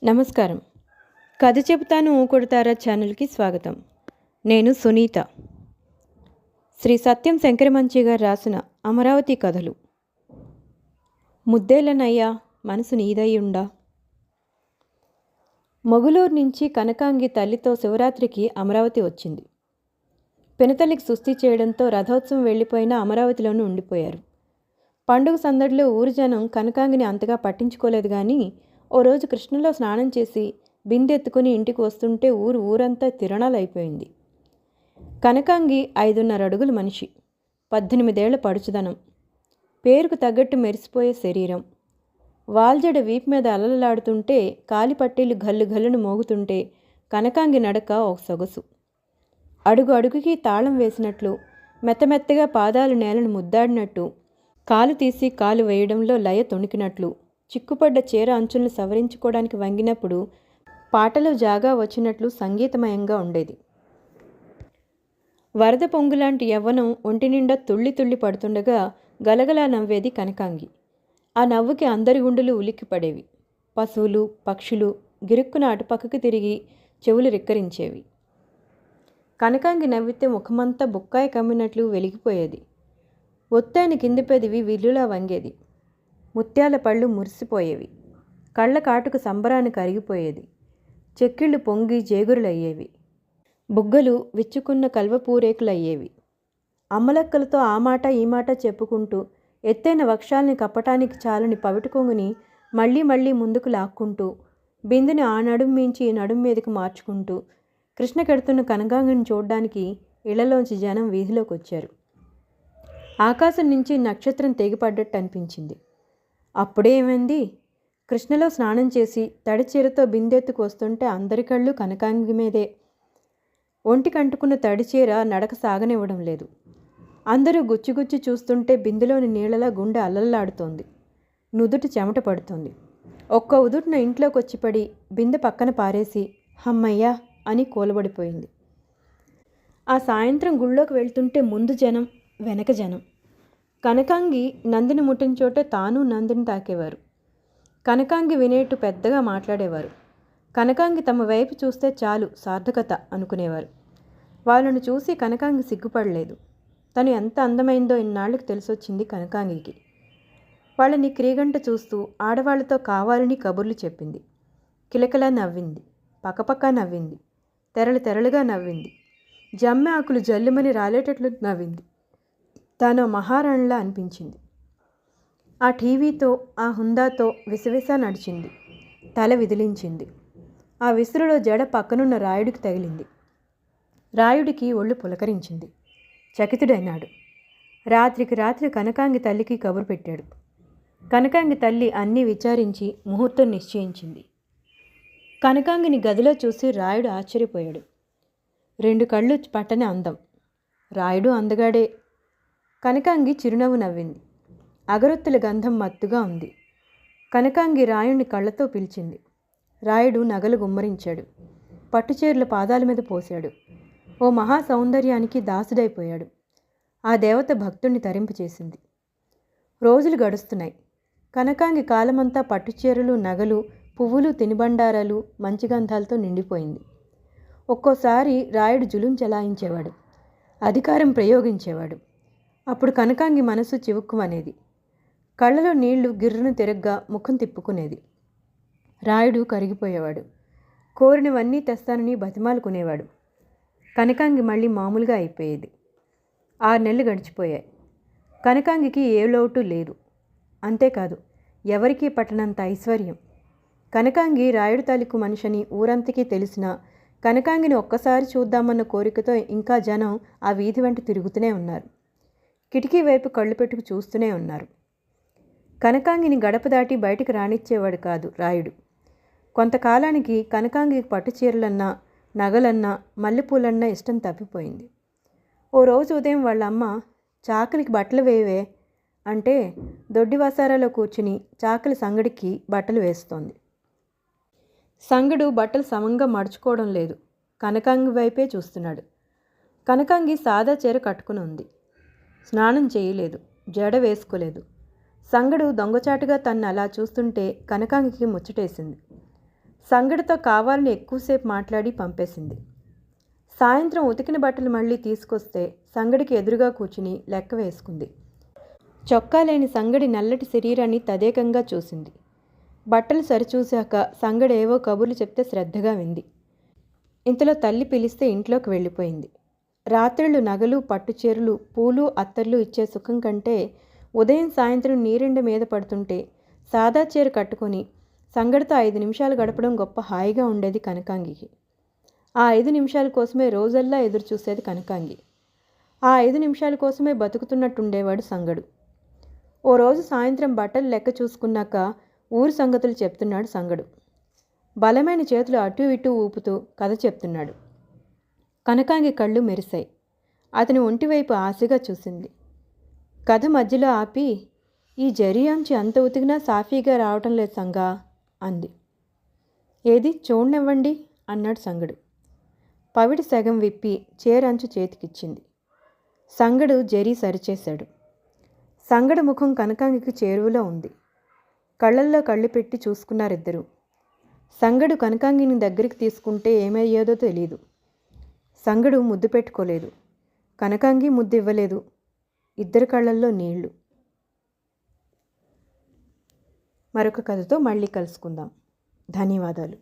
నమస్కారం. కథ చెబుతాను ఊకొడతారా ఛానల్కి స్వాగతం. నేను సునీత. శ్రీ సత్యం శంకరమంచి గారు రాసిన అమరావతి కథలు. ముద్దేలనయ్యా మనసు నీదయ్యుండా. మొగులూరు నుంచి కనకాంగి తల్లితో శివరాత్రికి అమరావతి వచ్చింది. పినతల్లికి సుస్థి చేయడంతో రథోత్సవం వెళ్ళిపోయినా అమరావతిలోనూ ఉండిపోయారు. పండుగ సందడిలో ఊరు జనం కనకాంగిని అంతగా పట్టించుకోలేదు. కానీ ఓ రోజు కృష్ణలో స్నానం చేసి బిందెత్తుకుని ఇంటికి వస్తుంటే ఊరంతా తిరణాలైపోయింది. కనకాంగి 5.5 అడుగుల మనిషి, 18 ఏళ్ల పడుచుదనం, పేరుకు తగ్గట్టు మెరిసిపోయే శరీరం, వాల్జడ వీపు మీద అలలలాడుతుంటే కాలి పట్టీలు గల్లు గల్లును మోగుతుంటే కనకాంగి నడక ఒక సొగసు. అడుగు అడుగుకి తాళం వేసినట్లు, మెత్తమెత్తగా పాదాలు నేలను ముద్దాడినట్టు, కాలు తీసి కాలు వేయడంలో లయ తొణికినట్లు, చిక్కుపడ్డ చీర అంచులను సవరించుకోవడానికి వంగినప్పుడు పాటలో జాగా వచ్చినట్లు సంగీతమయంగా ఉండేది. వరద పొంగులాంటి యవ్వనం ఒంటి నిండా తుళ్ళి తుళ్ళి పడుతుండగా గలగలా నవ్వేది కనకాంగి. ఆ నవ్వుకి అందరి గుండెలు ఉలిక్కిపడేవి. పశువులు, పక్షులు గిరుక్కున అటుపక్కకి తిరిగి చెవులు రిక్కరించేవి. కనకాంగి నవ్వితే ముఖమంతా బుక్కాయ కమ్మినట్లు వెలిగిపోయేది. ఒత్తైన కింది పెదివి విల్లులా వంగేది. ముత్యాల పళ్ళు మురిసిపోయేవి. కళ్ళ కాటుకు సంబరాన్ని కరిగిపోయేది. చెక్కిళ్ళు పొంగి జేగురులయ్యేవి. బుగ్గలు విచ్చుకున్న కల్వపూరేకులయ్యేవి. అమ్మలక్కలతో ఆ మాట ఈ మాట చెప్పుకుంటూ ఎత్తైన వక్షాల్ని కప్పటానికి చాలని పవిటి కొంగుని మళ్ళీ మళ్ళీ ముందుకు లాక్కుంటూ బిందుని ఆ నడుం మించి ఈ నడుం మీదకి మార్చుకుంటూ కృష్ణకెడుతున్న కనకాంగిని చూడ్డానికి ఇళ్లలోంచి జనం వీధిలోకి వచ్చారు. ఆకాశం నుంచి నక్షత్రం తెగిపడ్డట్టు అనిపించింది. అప్పుడే ఏమైంది? కృష్ణలో స్నానం చేసి తడిచీరతో బిందెత్తుకు వస్తుంటే అందరి కళ్ళు కనకాంగి మీదే. ఒంటికంటుకున్న తడిచీర నడక సాగనివ్వడం లేదు. అందరూ గుచ్చిగుచ్చి చూస్తుంటే బిందెలోని నీళ్ళలా గుండె అల్లల్లాడుతోంది. నుదుటి చెమట పడుతోంది. ఒక్క ఉదుటిన ఇంట్లోకి వచ్చి పడి బిందె పక్కన పారేసి హమ్మయ్యా అని కూలబడిపోయింది. ఆ సాయంత్రం గుళ్ళోకి వెళ్తుంటే ముందు జనం, వెనక జనం. కనకాంగి నందిని ముట్టిన చోటే తాను నందిని తాకేవారు. కనకాంగి వినేట్టు పెద్దగా మాట్లాడేవారు. కనకాంగి తమ వైపు చూస్తే చాలు సార్థకత అనుకునేవారు. వాళ్ళను చూసి కనకాంగి సిగ్గుపడలేదు. తను ఎంత అందమైందో ఇన్నాళ్లకు తెలిసొచ్చింది కనకాంగికి. వాళ్ళని క్రీగంట చూస్తూ ఆడవాళ్లతో కావాలని కబుర్లు చెప్పింది. కిలకలా నవ్వింది, పక్కపక్క నవ్వింది, తెరలు తెరలుగా నవ్వింది, జమ్మె ఆకులు జల్లుమని రాలేటట్లు నవ్వింది. తాను మహారాణిలా అనిపించింది. ఆ టీవీతో, ఆ హుందాతో విసవిస నడిచింది. తల విదిలించింది. ఆ విసురులో జడ పక్కనున్న రాయుడికి తగిలింది. రాయుడికి ఒళ్ళు పులకరించింది. చకితుడైనాడు. రాత్రికి రాత్రి కనకాంగి తల్లికి కబురు పెట్టాడు. కనకాంగి తల్లి అన్నీ విచారించి ముహూర్తం నిశ్చయించింది. కనకాంగిని గదిలో చూసి రాయుడు ఆశ్చర్యపోయాడు. 2 కళ్ళు పట్టని అందం. రాయుడు అందగాడే. కనకాంగి చిరునవ్వు నవ్వింది. అగరొత్తుల గంధం మత్తుగా ఉంది. కనకాంగి రాయుడిని కళ్ళతో పిలిచింది. రాయుడు నగలు గుమ్మరించాడు. పట్టుచీరల పాదాల మీద పోశాడు. ఓ మహా సౌందర్యానికి దాసుడైపోయాడు. ఆ దేవత భక్తుణ్ణి తరింపచేసింది. రోజులు గడుస్తున్నాయి. కనకాంగి కాలమంతా పట్టుచీరలు, నగలు, పువ్వులు, తినుబండారాలు, మంచి గంధాలతో నిండిపోయింది. ఒక్కోసారి రాయుడు జులుం చెలాయించేవాడు, అధికారం ప్రయోగించేవాడు. అప్పుడు కనకాంగి మనసు చివుక్కుమనేది. కళ్ళలో నీళ్లు గిర్రును తిరగ్గా ముఖం తిప్పుకునేది. రాయుడు కరిగిపోయేవాడు. కోరినవన్నీ తెస్తానని బతిమాలుకునేవాడు. కనకాంగి మళ్ళీ మామూలుగా అయిపోయేది. 6 నెలలు గడిచిపోయాయి. కనకాంగికి ఏ లోటు లేదు. అంతేకాదు, ఎవరికీ పట్టనంత ఐశ్వర్యం. కనకాంగి రాయుడు తాలూకు మనిషిని ఊరంతకీ తెలిసినా కనకాంగిని ఒక్కసారి చూద్దామన్న కోరికతో ఇంకా జనం ఆ వీధి వెంట తిరుగుతూనే ఉన్నారు. కిటికీ వైపు కళ్ళు పెట్టుకు చూస్తూనే ఉన్నారు. కనకాంగిని గడప దాటి బయటికి రానిచ్చేవాడు కాదు రాయుడు. కొంతకాలానికి కనకాంగికి పట్టుచీరలన్నా, నగలన్నా, మల్లెపూలన్నా ఇష్టం తప్పిపోయింది. ఓ రోజు ఉదయం వాళ్ళమ్మ చాకలికి బట్టలు వేవే అంటే దొడ్డి వసారాలో కూర్చుని చాకలి సంగడికి బట్టలు వేస్తోంది. సంగడు బట్టలు సమంగా మడుచుకోవడం లేదు. కనకాంగి వైపే చూస్తున్నాడు. కనకాంగి సాదా చీర కట్టుకుని ఉంది. స్నానం చేయలేదు, జడ వేసుకోలేదు. సంగడు దొంగచాటుగా తన్ను అలా చూస్తుంటే కనకాంగికి ముచ్చటేసింది. సంగడితో కావాలని ఎక్కువసేపు మాట్లాడి పంపేసింది. సాయంత్రం ఉతికిన బట్టలు మళ్ళీ తీసుకొస్తే సంగడికి ఎదురుగా కూర్చుని లెక్క వేసుకుంది. చొక్కా లేని సంగడి నల్లటి శరీరాన్ని తదేకంగా చూసింది. బట్టలు సరిచూశాక సంగడి ఏవో కబుర్లు చెప్తే శ్రద్ధగా వింది. ఇంతలో తల్లి పిలిస్తే ఇంట్లోకి వెళ్ళిపోయింది. రాత్రిళ్ళు నగలు, పట్టుచీరలు, పూలు, అత్తర్లు ఇచ్చే సుఖం కంటే ఉదయం సాయంత్రం నీరెండ మీద పడుతుంటే సాదా చీర కట్టుకొని సంగడితో 5 నిమిషాలు గడపడం గొప్ప హాయిగా ఉండేది కనకాంగికి. ఆ 5 నిమిషాల కోసమే రోజల్లా ఎదురు చూసేది కనకాంగి. ఆ 5 నిమిషాల కోసమే బతుకుతున్నట్టుండేవాడు సంగడు. ఓ రోజు సాయంత్రం బట్టలు లెక్క చూసుకున్నాక ఊరు సంగతులు చెప్తున్నాడు సంగడు. బలమైన చేతులు అటూ ఇటూ ఊపుతూ కథ చెప్తున్నాడు. కనకాంగి కళ్ళు మెరిశాయి. అతని ఒంటివైపు ఆశగా చూసింది. కథ మధ్యలో ఆపి, ఈ జరీ అంచు అంత ఉతికినా సాఫీగా రావటం లేదు సంగా అంది. ఏది చూడనివ్వండి అన్నాడు సంగడు. పవిడి సగం విప్పి చీరంచు చేతికిచ్చింది. సంగడు జరీ సరిచేశాడు. సంగడు ముఖం కనకాంగికి చేరువలో ఉంది. కళ్ళల్లో కళ్ళు పెట్టి చూసుకున్నారిద్దరూ. సంగడు కనకాంగిని దగ్గరికి తీసుకుంటే ఏమయ్యేదో తెలీదు. సంగడు ముద్దు పెట్టుకోలేదు. కనకాంగి ముద్దు ఇవ్వలేదు. ఇద్దరి కళ్ళల్లో నీళ్లు. మరొక కథతో మళ్ళీ కలుసుకుందాం. ధన్యవాదాలు.